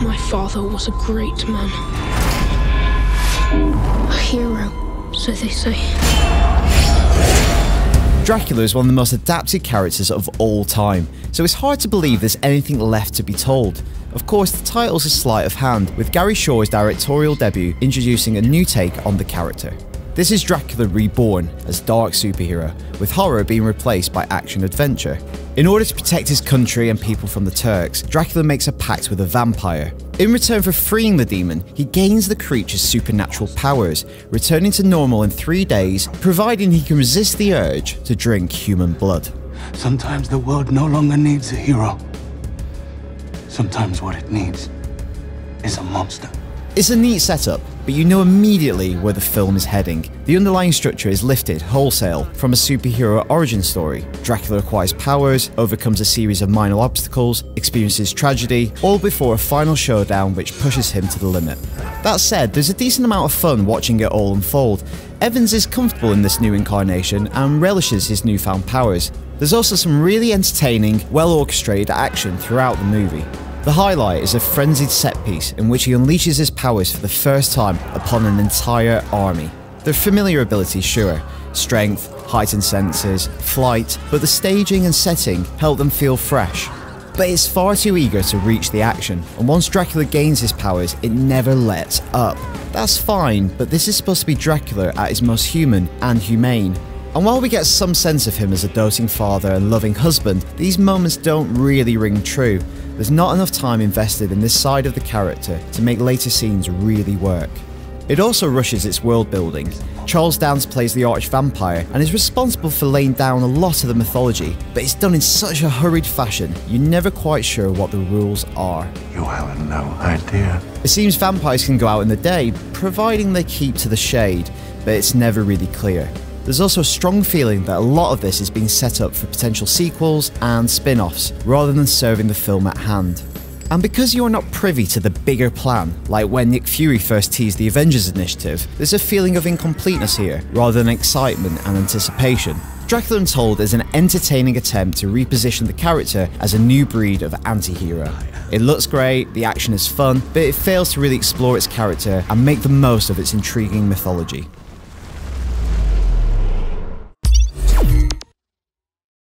My father was a great man. A hero, so they say. Dracula is one of the most adapted characters of all time, so it's hard to believe there's anything left to be told. Of course, the title's a sleight of hand, with Gary Shaw's directorial debut introducing a new take on the character. This is Dracula reborn as dark superhero, with horror being replaced by action-adventure. In order to protect his country and people from the Turks, Dracula makes a pact with a vampire. In return for freeing the demon, he gains the creature's supernatural powers, returning to normal in 3 days, providing he can resist the urge to drink human blood. Sometimes the world no longer needs a hero. Sometimes what it needs is a monster. It's a neat setup, but you know immediately where the film is heading. The underlying structure is lifted wholesale from a superhero origin story. Dracula acquires powers, overcomes a series of minor obstacles, experiences tragedy, all before a final showdown which pushes him to the limit. That said, there's a decent amount of fun watching it all unfold. Evans is comfortable in this new incarnation and relishes his newfound powers. There's also some really entertaining, well-orchestrated action throughout the movie. The highlight is a frenzied set piece in which he unleashes his powers for the first time upon an entire army. They're familiar abilities, sure, strength, heightened senses, flight, but the staging and setting help them feel fresh. But it's far too eager to reach the action, and once Dracula gains his powers, it never lets up. That's fine, but this is supposed to be Dracula at his most human and humane. And while we get some sense of him as a doting father and loving husband, these moments don't really ring true. There's not enough time invested in this side of the character to make later scenes really work. It also rushes its world building. Charles Dance plays the arch-vampire and is responsible for laying down a lot of the mythology, but it's done in such a hurried fashion, you're never quite sure what the rules are. You have no idea. It seems vampires can go out in the day, providing they keep to the shade, but it's never really clear. There's also a strong feeling that a lot of this is being set up for potential sequels and spin-offs, rather than serving the film at hand. And because you are not privy to the bigger plan, like when Nick Fury first teased the Avengers Initiative, there's a feeling of incompleteness here, rather than excitement and anticipation. Dracula Untold is an entertaining attempt to reposition the character as a new breed of anti-hero. It looks great, the action is fun, but it fails to really explore its character and make the most of its intriguing mythology.